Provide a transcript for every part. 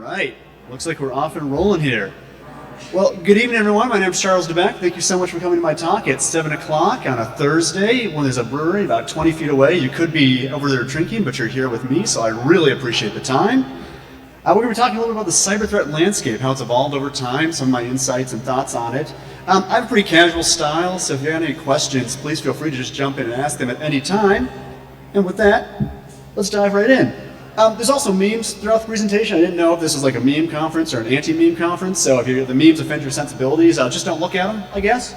right, looks like we're off and rolling here. Well, good evening, everyone. My name is Charles DeBeck. Thank you so much for coming to my talk at 7 o'clock on a Thursday when there's a brewery about 20 feet away. You could be over there drinking, but you're here with me, so I really appreciate the time. We're going to be talking a little bit about the cyber threat landscape, how it's evolved over time, some of my insights and thoughts on it. I have a pretty casual style, so if you have any questions, please feel free to just jump in and ask them at any time. And with that, let's dive right in. There's also memes throughout the presentation. I didn't know if this was like a meme conference or an anti-meme conference, so if the memes offend your sensibilities, just don't look at them, I guess.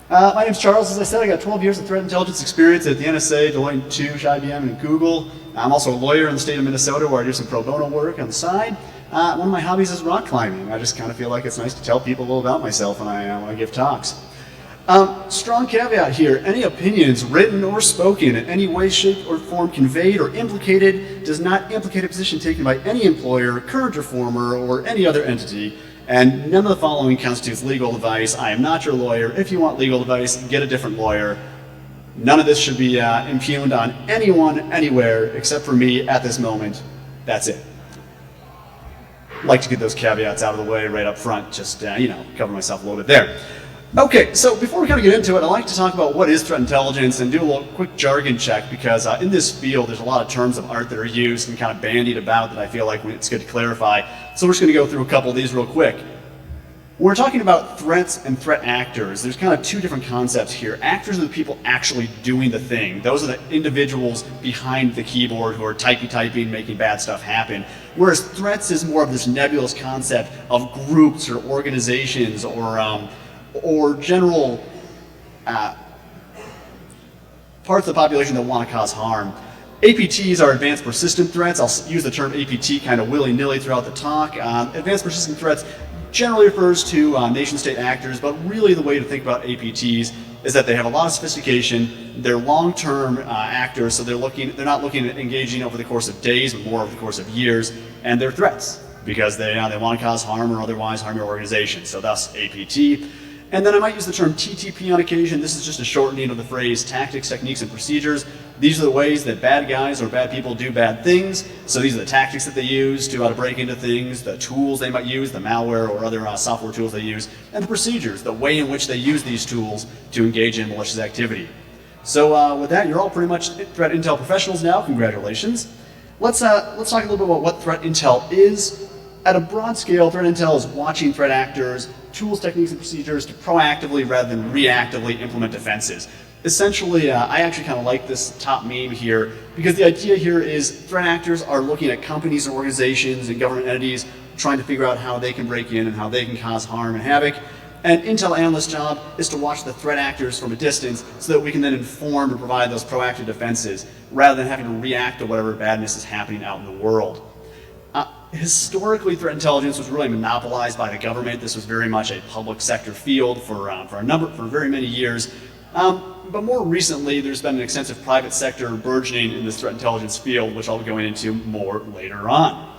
My name's Charles. As I said, I got 12 years of threat intelligence experience at the NSA, Deloitte, Touche, IBM, and Google. I'm also a lawyer in the state of Minnesota where I do some pro bono work on the side. One of my hobbies is rock climbing. I just kind of feel like it's nice to tell people a little about myself when I give talks. Strong caveat here, any opinions written or spoken in any way, shape, or form conveyed or implicated does not implicate a position taken by any employer, current or former, or any other entity, and none of the following constitutes legal advice. I am not your lawyer. If you want legal advice, get a different lawyer. None of this should be impugned on anyone, anywhere, except for me at this moment. That's it. I'd like to get those caveats out of the way right up front, just, cover myself a little bit there. Okay, so before we kind of get into it, I'd like to talk about what is threat intelligence and do a little quick jargon check because in this field there's a lot of terms of art that are used and kind of bandied about that I feel like it's good to clarify. So we're just going to go through a couple of these real quick. When we're talking about threats and threat actors, there's kind of two different concepts here. Actors are the people actually doing the thing. Those are the individuals behind the keyboard who are typing, making bad stuff happen. Whereas threats is more of this nebulous concept of groups or organizations or general parts of the population that want to cause harm. APTs are advanced persistent threats. I'll use the term APT kind of willy-nilly throughout the talk. Advanced persistent threats generally refers to nation-state actors, but really the way to think about APTs is that they have a lot of sophistication. They're long-term actors, so they're not looking at engaging over the course of days, but more over the course of years, and they're threats because they want to cause harm or otherwise harm your organization, so thus APT. And then I might use the term TTP on occasion. This is just a shortening of the phrase tactics, techniques, and procedures. These are the ways that bad guys or bad people do bad things. So these are the tactics that they use to break into things, the tools they might use, the malware or other software tools they use, and the procedures, the way in which they use these tools to engage in malicious activity. So with that, you're all pretty much threat intel professionals now. Congratulations. Let's talk a little bit about what threat intel is. At a broad scale, threat intel is watching threat actors, tools, techniques, and procedures to proactively rather than reactively implement defenses. Essentially, I actually kind of like this top meme here because the idea here is threat actors are looking at companies and organizations and government entities trying to figure out how they can break in and how they can cause harm and havoc. And intel analyst's job is to watch the threat actors from a distance so that we can then inform and provide those proactive defenses rather than having to react to whatever badness is happening out in the world. Historically, threat intelligence was really monopolized by the government. This was very much a public sector field for very many years. But more recently, there's been an extensive private sector burgeoning in this threat intelligence field, which I'll be going into more later on.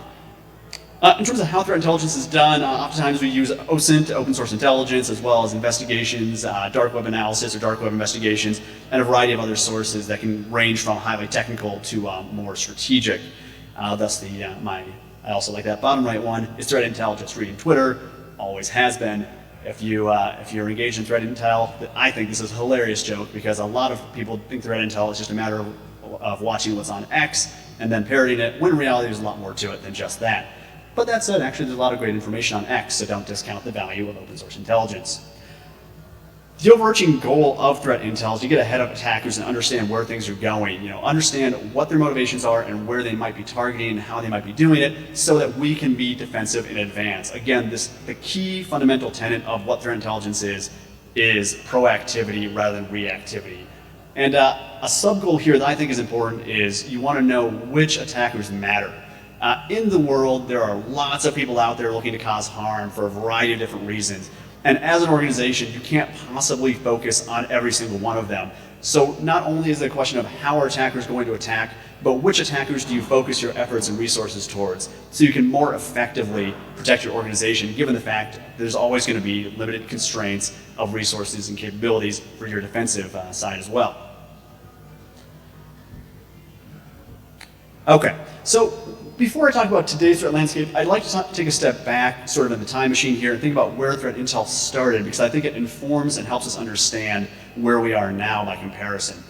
In terms of how threat intelligence is done, oftentimes we use OSINT, open source intelligence, as well as investigations, dark web analysis or dark web investigations, and a variety of other sources that can range from highly technical to more strategic. Thus, I also like that bottom right one is threat intel just reading Twitter, always has been. If you're engaged in threat intel, I think this is a hilarious joke because a lot of people think threat intel is just a matter of watching what's on X and then parroting it, when in reality there's a lot more to it than just that. But that said, actually there's a lot of great information on X, so don't discount the value of open source intelligence. The overarching goal of threat intel is to get ahead of attackers and understand where things are going. Understand what their motivations are and where they might be targeting and how they might be doing it so that we can be defensive in advance. Again, the key fundamental tenet of what threat intelligence is proactivity rather than reactivity. And a sub-goal here that I think is important is you want to know which attackers matter. In the world, there are lots of people out there looking to cause harm for a variety of different reasons. And as an organization, you can't possibly focus on every single one of them. So not only is it a question of how are attackers going to attack, but which attackers do you focus your efforts and resources towards so you can more effectively protect your organization, given the fact there's always going to be limited constraints of resources and capabilities for your defensive side as well. Okay, so before I talk about today's threat landscape, I'd like to take a step back, sort of in the time machine here, and think about where threat intel started, because I think it informs and helps us understand where we are now by comparison.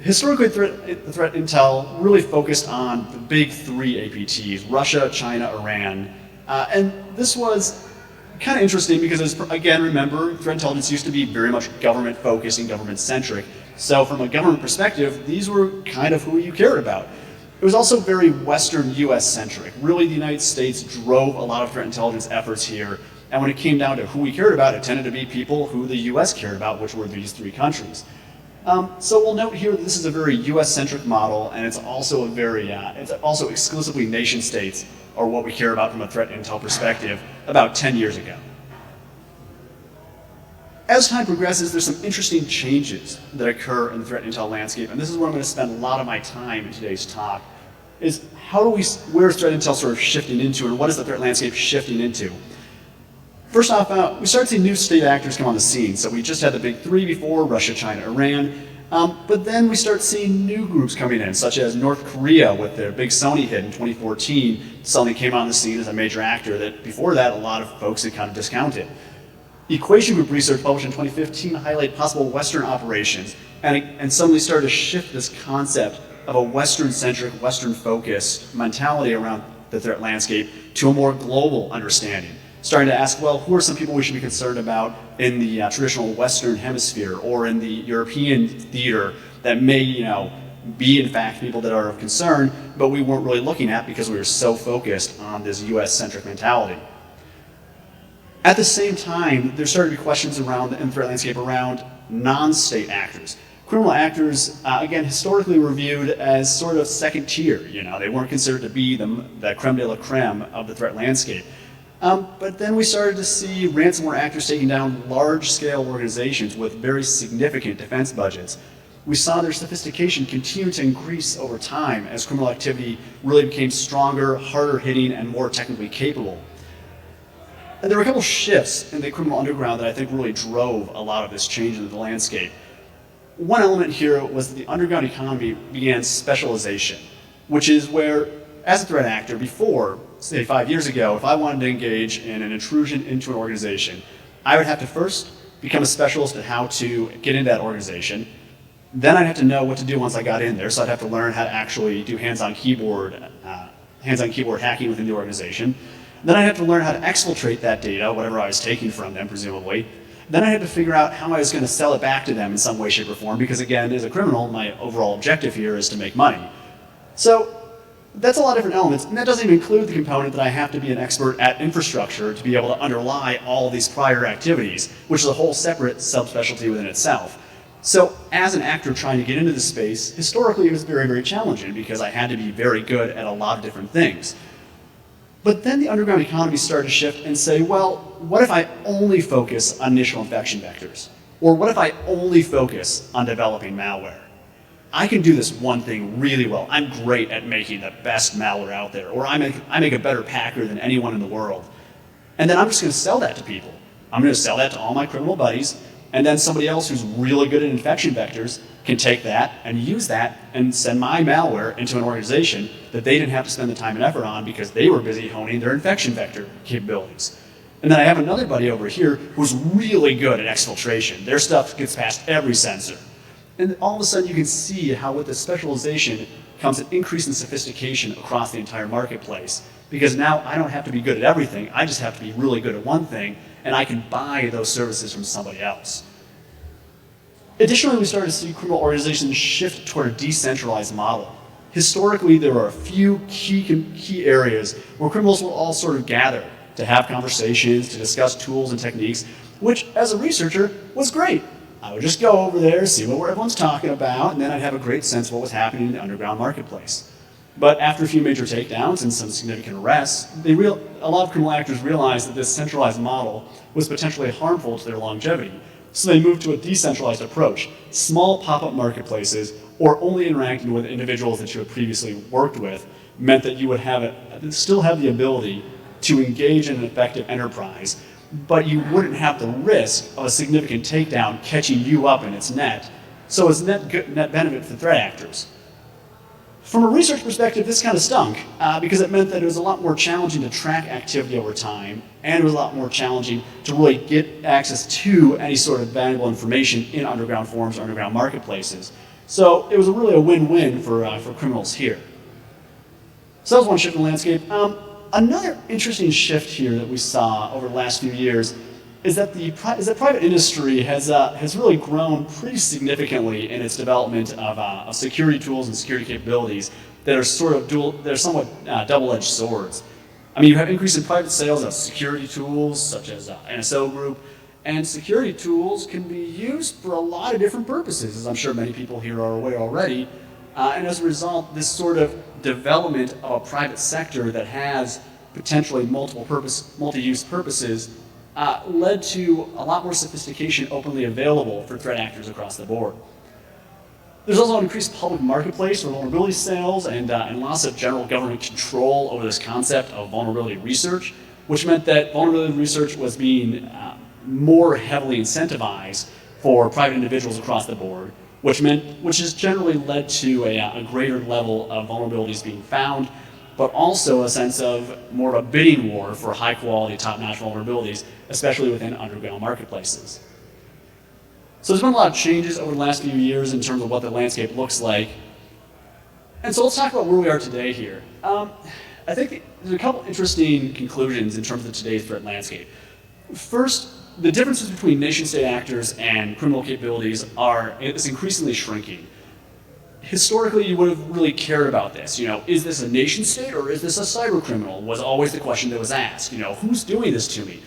Historically, threat intel really focused on the big three APTs, Russia, China, Iran. And this was kind of interesting because, again, remember, threat intelligence used to be very much government-focused and government-centric. So from a government perspective, these were kind of who you cared about. It was also very Western US-centric. Really, the United States drove a lot of threat intelligence efforts here. And when it came down to who we cared about, it tended to be people who the US cared about, which were these three countries. So we'll note here that this is a very US-centric model, and it's also it's also exclusively nation states are what we care about from a threat intel perspective about 10 years ago. As time progresses, there's some interesting changes that occur in the threat intel landscape, and this is where I'm going to spend a lot of my time in today's talk, is where is threat intel sort of shifting into, and what is the threat landscape shifting into? First off, we started seeing new state actors come on the scene. So we just had the big three before, Russia, China, Iran. But then we start seeing new groups coming in, such as North Korea with their big Sony hit in 2014, suddenly came on the scene as a major actor that before that a lot of folks had kind of discounted. Equation Group research published in 2015 highlighted possible Western operations and suddenly started to shift this concept of a Western-centric, Western-focused mentality around the threat landscape to a more global understanding. Starting to ask, well, who are some people we should be concerned about in the traditional Western hemisphere or in the European theater that may, be in fact people that are of concern, but we weren't really looking at because we were so focused on this US-centric mentality. At the same time, there started to be questions around in the threat landscape around non-state actors. Criminal actors, again, historically were viewed as sort of second tier. They weren't considered to be the creme de la creme of the threat landscape. But then we started to see ransomware actors taking down large-scale organizations with very significant defense budgets. We saw their sophistication continue to increase over time as criminal activity really became stronger, harder hitting, and more technically capable. And there were a couple shifts in the criminal underground that I think really drove a lot of this change in the landscape. One element here was that the underground economy began specialization, which is where, as a threat actor before, say 5 years ago, if I wanted to engage in an intrusion into an organization, I would have to first become a specialist at how to get into that organization. Then I'd have to know what to do once I got in there, so I'd have to learn how to actually do hands-on keyboard hacking within the organization. Then I'd have to learn how to exfiltrate that data, whatever I was taking from them, presumably. Then I had to figure out how I was going to sell it back to them in some way, shape, or form, because again, as a criminal, my overall objective here is to make money. So that's a lot of different elements, and that doesn't even include the component that I have to be an expert at infrastructure to be able to underlie all of these prior activities, which is a whole separate subspecialty within itself. So as an actor trying to get into this space, historically it was very, very challenging because I had to be very good at a lot of different things. But then the underground economy started to shift and say, well, what if I only focus on initial infection vectors? Or what if I only focus on developing malware? I can do this one thing really well. I'm great at making the best malware out there, or I make a better packer than anyone in the world. And then I'm just going to sell that to people. I'm going to sell that to all my criminal buddies, and then somebody else who's really good at infection vectors can take that and use that and send my malware into an organization that they didn't have to spend the time and effort on because they were busy honing their infection vector capabilities. And then I have another buddy over here who's really good at exfiltration. Their stuff gets past every sensor. And all of a sudden you can see how with the specialization comes an increase in sophistication across the entire marketplace. Because now I don't have to be good at everything, I just have to be really good at one thing, and I can buy those services from somebody else. Additionally, we started to see criminal organizations shift toward a decentralized model. Historically, there were a few key areas where criminals will all sort of gather to have conversations, to discuss tools and techniques, which as a researcher was great. I would just go over there, see what everyone's talking about, and then I'd have a great sense of what was happening in the underground marketplace. But after a few major takedowns and some significant arrests, a lot of criminal actors realized that this centralized model was potentially harmful to their longevity. So they moved to a decentralized approach, small pop-up marketplaces, or only interacting with individuals that you had previously worked with, meant that you would still have the ability to engage in an effective enterprise, but you wouldn't have the risk of a significant takedown catching you up in its net. So it's net benefit for threat actors. From a research perspective, this kind of stunk because it meant that it was a lot more challenging to track activity over time, and it was a lot more challenging to really get access to any sort of valuable information in underground forums or underground marketplaces. So it was really a win-win for criminals here. So that was one shift in the landscape. Another interesting shift here that we saw over the last few years is that private industry has really grown pretty significantly in its development of security tools and security capabilities that are somewhat double-edged swords. I mean, you have increase in private sales of security tools such as NSO Group, and security tools can be used for a lot of different purposes, as I'm sure many people here are aware already. And as a result, this sort of development of a private sector that has potentially multi-use purposes led to a lot more sophistication openly available for threat actors across the board. There's also an increased public marketplace for vulnerability sales and lots of general government control over this concept of vulnerability research, which meant that vulnerability research was being more heavily incentivized for private individuals across the board, which has generally led to a greater level of vulnerabilities being found, but also a sense of more of a bidding war for high-quality, top-notch vulnerabilities, especially within underground marketplaces. So there's been a lot of changes over the last few years in terms of what the landscape looks like. And so let's talk about where we are today here. I think there's a couple interesting conclusions in terms of today's threat landscape. First, the differences between nation-state actors and criminal capabilities is increasingly shrinking. Historically, you would have really cared about this. Is this a nation state or is this a cyber criminal? Was always the question that was asked. Who's doing this to me?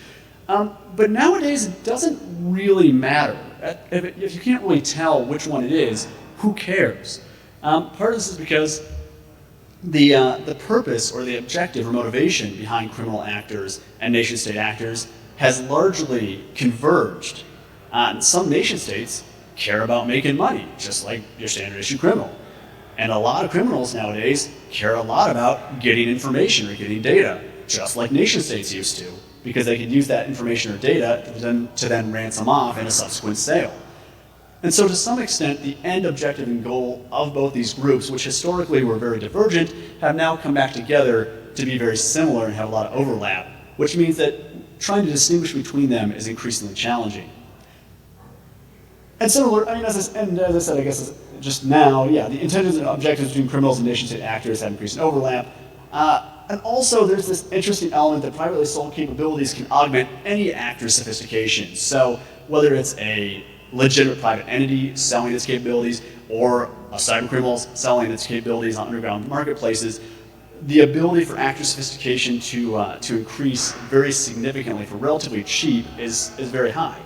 But nowadays, it doesn't really matter. If you can't really tell which one it is, who cares? Part of this is because the purpose or the objective or motivation behind criminal actors and nation state actors has largely converged. Some nation states care about making money, just like your standard issue criminal. And a lot of criminals nowadays care a lot about getting information or getting data, just like nation states used to, because they could use that information or data to then ransom off in a subsequent sale. And so to some extent, the end objective and goal of both these groups, which historically were very divergent, have now come back together to be very similar and have a lot of overlap, which means that trying to distinguish between them is increasingly challenging. And similar, as I said, I guess just now, the intentions and objectives between criminals and nation-state actors have increased in overlap. And also, there's this interesting element that privately sold capabilities can augment any actor's sophistication. So whether it's a legitimate private entity selling its capabilities or a cyber criminal selling its capabilities on underground marketplaces, the ability for actor sophistication to increase very significantly for relatively cheap is very high.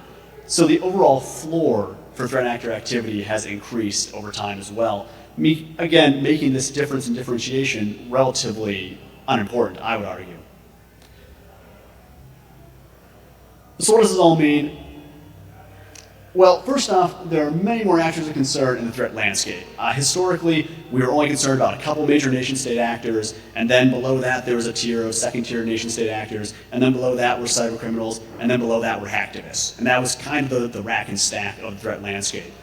So the overall floor for threat actor activity has increased over time as well. Again, making this difference and differentiation relatively unimportant, I would argue. So what does this all mean? Well, first off, there are many more actors of concern in the threat landscape. Historically, we were only concerned about a couple major nation-state actors, and then below that there was a tier of second-tier nation-state actors, and then below that were cyber criminals, and then below that were hacktivists. And that was kind of the rack and stack of the threat landscape.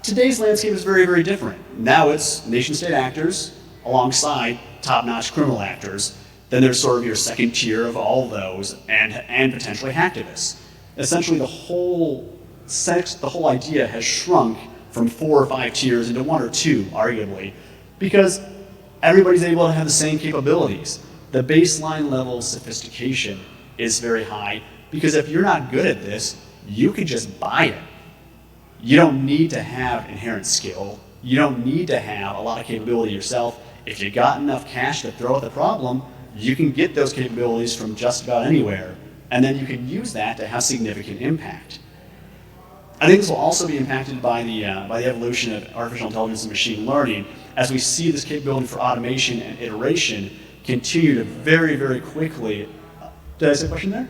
Today's landscape is very, very different. Now it's nation-state actors alongside top-notch criminal actors. Then there's sort of your second tier of all of those, and potentially hacktivists. Essentially, the whole idea has shrunk from 4 or 5 tiers into 1 or 2, arguably, because everybody's able to have the same capabilities. The baseline level of sophistication is very high, because if you're not good at this, you can just buy it. You don't need to have inherent skill. You don't need to have a lot of capability yourself. If you got enough cash to throw at the problem, you can get those capabilities from just about anywhere, and then you can use that to have significant impact. I think this will also be impacted by the evolution of artificial intelligence and machine learning, as we see this capability for automation and iteration continue to very, very quickly. Did I say a question there?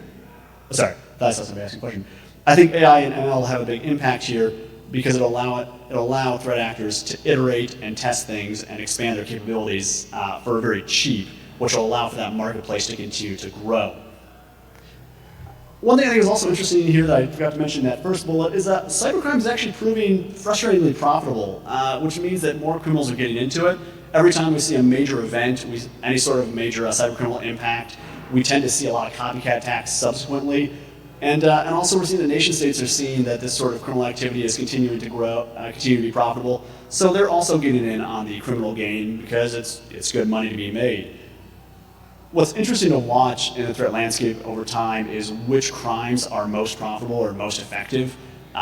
Oh, sorry, I thought I saw somebody asking a question. I think AI and ML will have a big impact here because it'll allow threat actors to iterate and test things and expand their capabilities for very cheap, which will allow for that marketplace to continue to grow. One thing I think is also interesting here that I forgot to mention in that first bullet is that cybercrime is actually proving frustratingly profitable, which means that more criminals are getting into it, every time we see a major event, any sort of major cybercriminal impact, we tend to see a lot of copycat attacks subsequently. And also we're seeing that nation states are seeing that this sort of criminal activity is continuing to grow, continue to be profitable. So they're also getting in on the criminal game because it's good money to be made. What's interesting to watch in the threat landscape over time is which crimes are most profitable or most effective.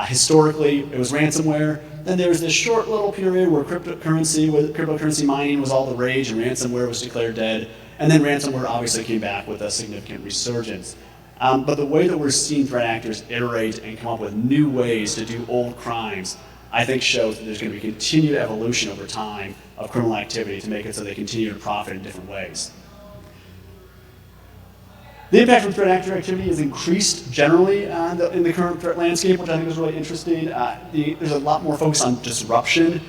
Historically, it was ransomware. Then there was this short little period where cryptocurrency mining was all the rage and ransomware was declared dead. And then ransomware obviously came back with a significant resurgence. But the way that we're seeing threat actors iterate and come up with new ways to do old crimes, I think shows that there's going to be continued evolution over time of criminal activity to make it so they continue to profit in different ways. The impact from threat actor activity is increased generally in the current threat landscape, which I think is really interesting. There's a lot more focus on disruption.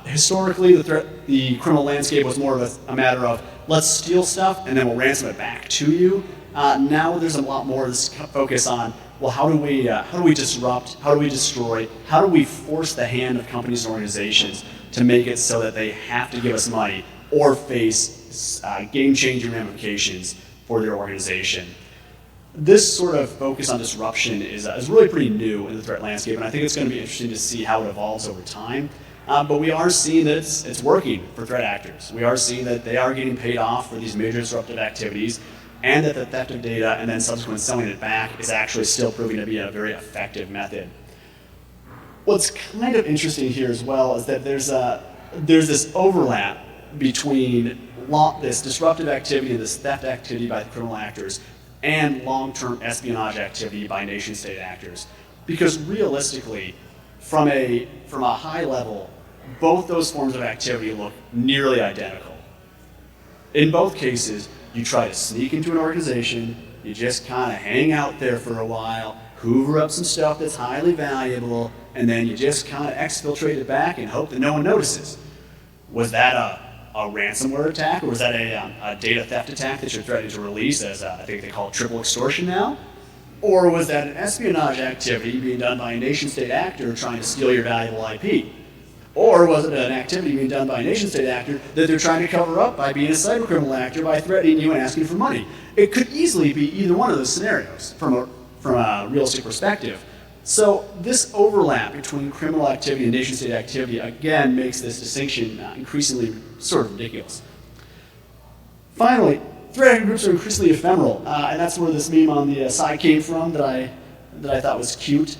Historically, the criminal landscape was more of a matter of let's steal stuff and then we'll ransom it back to you. Now there's a lot more of this focus on, well, how do we disrupt, how do we destroy, how do we force the hand of companies and organizations to make it so that they have to give us money or face game-changing ramifications for their organization. This sort of focus on disruption is really pretty new in the threat landscape, and I think it's going to be interesting to see how it evolves over time. But we are seeing that it's working for threat actors. We are seeing that they are getting paid off for these major disruptive activities, and that the theft of data and then subsequent selling it back is actually still proving to be a very effective method. What's kind of interesting here as well is that there's this overlap between this disruptive activity and this theft activity by the criminal actors and long-term espionage activity by nation-state actors. Because realistically, from a high level, both those forms of activity look nearly identical. In both cases, you try to sneak into an organization, you just kind of hang out there for a while, hoover up some stuff that's highly valuable, and then you just kind of exfiltrate it back and hope that no one notices. Was that a ransomware attack, or was that a data theft attack that you're threatening to release as I think they call it triple extortion now? Or was that an espionage activity being done by a nation-state actor trying to steal your valuable IP? Or was it an activity being done by a nation-state actor that they're trying to cover up by being a cybercriminal actor by threatening you and asking for money? It could easily be either one of those scenarios from a realistic perspective. So this overlap between criminal activity and nation-state activity, again, makes this distinction increasingly sort of ridiculous. Finally, threat actor groups are increasingly ephemeral, and that's where this meme on the side came from that I thought was cute.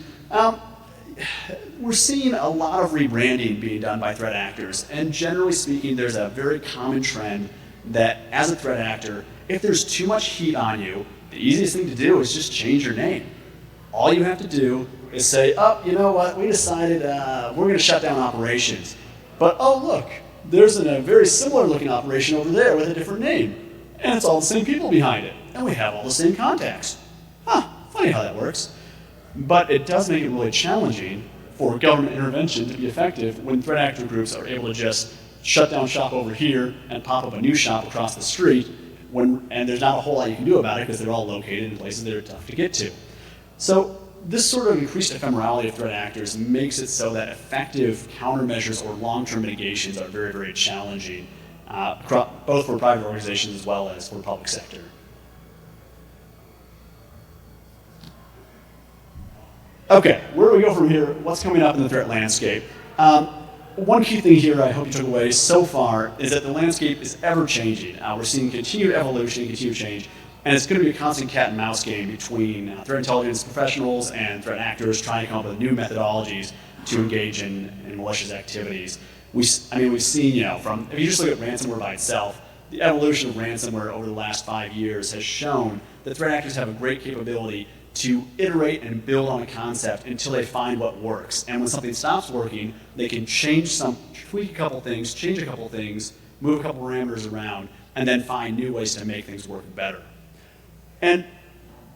We're seeing a lot of rebranding being done by threat actors, and generally speaking, there's a very common trend that as a threat actor, if there's too much heat on you, the easiest thing to do is just change your name. All you have to do is say, oh, you know what, we decided we're going to shut down operations. But oh, look, there's a very similar looking operation over there with a different name. And it's all the same people behind it. And we have all the same contacts. Huh, funny how that works. But it does make it really challenging for government intervention to be effective when threat actor groups are able to just shut down shop over here and pop up a new shop across the street, and there's not a whole lot you can do about it because they're all located in places that are tough to get to. So this sort of increased ephemerality of threat actors makes it so that effective countermeasures or long-term mitigations are very, very challenging, both for private organizations as well as for the public sector. Okay, where do we go from here? What's coming up in the threat landscape? One key thing here I hope you took away so far is that the landscape is ever changing. We're seeing continued evolution, continued change, and it's going to be a constant cat and mouse game between threat intelligence professionals and threat actors trying to come up with new methodologies to engage in malicious activities. We've seen, if you just look at ransomware by itself, the evolution of ransomware over the last 5 years has shown that threat actors have a great capability to iterate and build on a concept until they find what works. And when something stops working, they can tweak a couple things, change a couple things, move a couple parameters around, and then find new ways to make things work better. And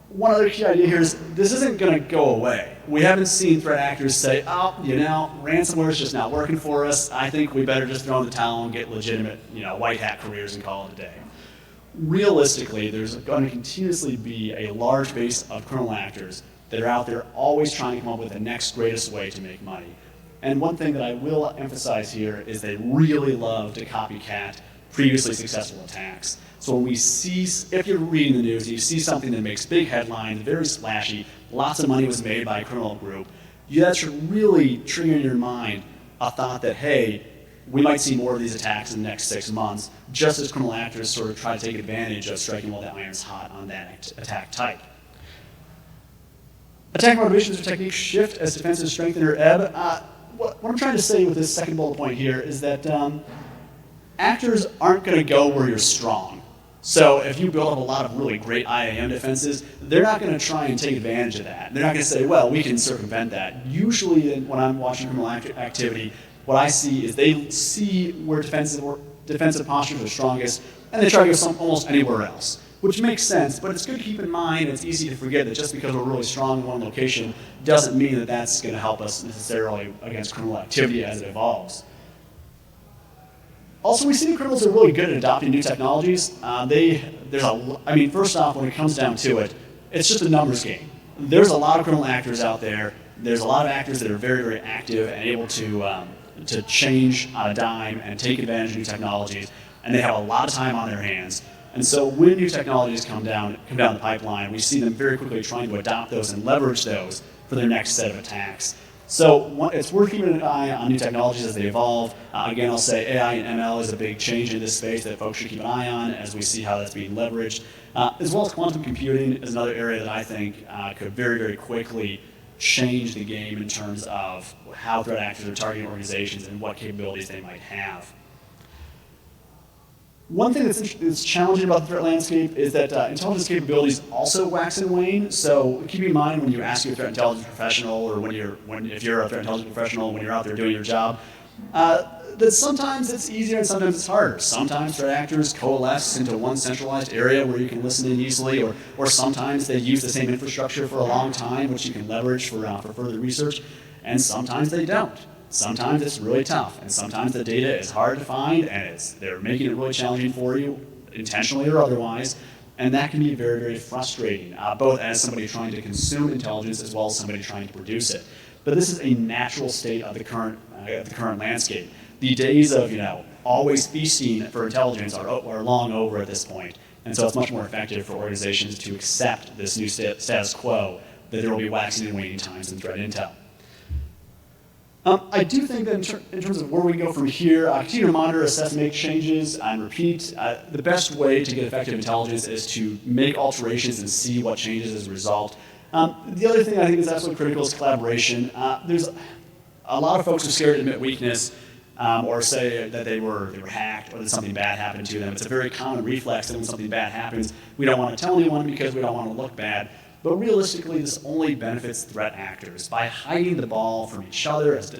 one other key idea here is this isn't going to go away. We haven't seen threat actors say, oh, ransomware is just not working for us. I think we better just throw in the towel and get legitimate, white hat careers and call it a day. Realistically, there's going to continuously be a large base of criminal actors that are out there always trying to come up with the next greatest way to make money. And one thing that I will emphasize here is they really love to copycat previously successful attacks. So when we see, if you're reading the news and you see something that makes big headlines, very splashy, lots of money was made by a criminal group, that should really trigger in your mind a thought that, hey, we might see more of these attacks in the next 6 months, just as criminal actors sort of try to take advantage of striking while the iron's hot on that attack type. Attack motivations or techniques shift as defenses strengthen or ebb. What I'm trying to say with this second bullet point here is that actors aren't going to go where you're strong. So if you build up a lot of really great IAM defenses, they're not going to try and take advantage of that. They're not going to say, well, we can circumvent that. Usually when I'm watching criminal activity, what I see is they see where defensive postures are strongest, and they try to go almost anywhere else, which makes sense, but it's good to keep in mind, it's easy to forget that just because we're really strong in one location doesn't mean that that's going to help us necessarily against criminal activity as it evolves. Also, we see that criminals are really good at adopting new technologies. First off, when it comes down to it, it's just a numbers game. There's a lot of criminal actors out there. There's a lot of actors that are very, very active and able to change on a dime and take advantage of new technologies, and they have a lot of time on their hands. And so when new technologies come down the pipeline, we see them very quickly trying to adopt those and leverage those for their next set of attacks. So it's worth keeping an eye on new technologies as they evolve. Again, I'll say AI and ML is a big change in this space that folks should keep an eye on as we see how that's being leveraged. As well as quantum computing is another area that I think could very, very quickly change the game in terms of how threat actors are targeting organizations and what capabilities they might have. One thing that's challenging about the threat landscape is that intelligence capabilities also wax and wane. So keep in mind when you ask your threat intelligence professional, or if you're a threat intelligence professional, when you're out there doing your job, that sometimes it's easier and sometimes it's harder. Sometimes threat actors coalesce into one centralized area where you can listen in easily, or sometimes they use the same infrastructure for a long time, which you can leverage for further research, and sometimes they don't. Sometimes it's really tough, and sometimes the data is hard to find, and they're making it really challenging for you, intentionally or otherwise, and that can be very, very frustrating, both as somebody trying to consume intelligence as well as somebody trying to produce it. But this is a natural state of the current landscape. The days of always feasting for intelligence are long over at this point, and so it's much more effective for organizations to accept this new status quo that there will be waxing and waning times in threat intel. I do think that in terms of where we go from here, continue to monitor, assess, make changes, and repeat. The best way to get effective intelligence is to make alterations and see what changes as a result. The other thing I think is absolutely critical is collaboration. There's a lot of folks who are scared to admit weakness or say that they were hacked or that something bad happened to them. It's a very common reflex that when something bad happens, we don't want to tell anyone because we don't want to look bad. But realistically, this only benefits threat actors. By hiding the ball from each other as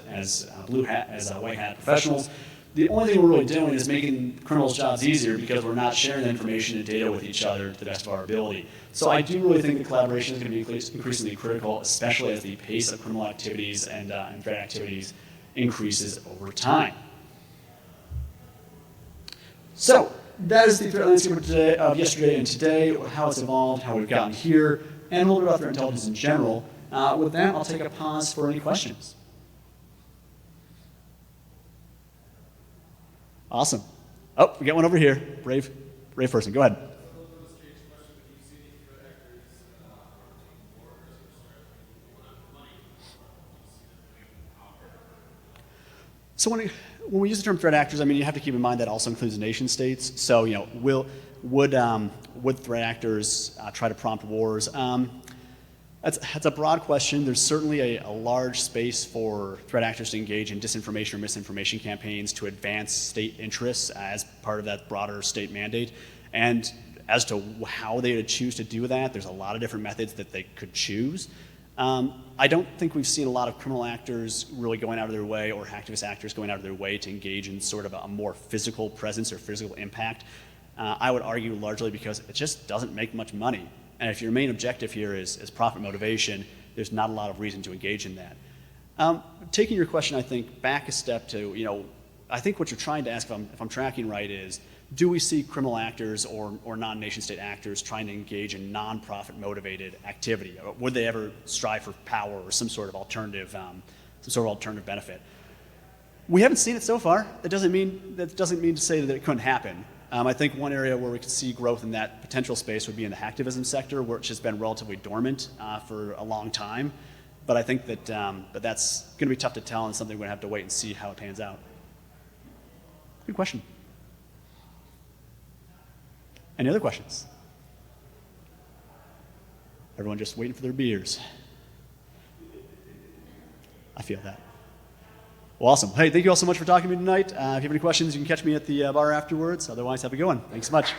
white hat professionals, the only thing we're really doing is making criminals' jobs easier because we're not sharing the information and data with each other to the best of our ability. So I do really think that collaboration is going to be increasingly critical, especially as the pace of criminal activities and threat activities increases over time. So that is the threat landscape of yesterday and today, how it's evolved, how we've gotten here, and a little bit about threat intelligence in general. With that, I'll take a pause for any questions. Awesome. Oh, we got one over here. Brave person. Go ahead. So when we use the term threat actors, you have to keep in mind that also includes nation states. So would threat actors try to prompt wars? That's a broad question. There's certainly a large space for threat actors to engage in disinformation or misinformation campaigns to advance state interests as part of that broader state mandate. And as to how they would choose to do that, there's a lot of different methods that they could choose. I don't think we've seen a lot of criminal actors really going out of their way, or hacktivist actors going out of their way to engage in sort of a more physical presence or physical impact. I would argue largely because it just doesn't make much money. And if your main objective here is profit motivation, there's not a lot of reason to engage in that. Taking your question, I think, back a step to, I think what you're trying to ask, if I'm tracking right, is do we see criminal actors or non-nation state actors trying to engage in non-profit motivated activity? Would they ever strive for power or some sort of alternative some sort of alternative benefit. We haven't seen it so far. That doesn't mean to say that it couldn't happen. I think one area where we could see growth in that potential space would be in the hacktivism sector, which has been relatively dormant for a long time. But I think that that's going to be tough to tell and something we're going to have to wait and see how it pans out. Good question. Any other questions? Everyone just waiting for their beers. I feel that. Well, awesome. Hey, thank you all so much for talking to me tonight. If you have any questions, you can catch me at the bar afterwards. Otherwise, have a good one. Thanks so much.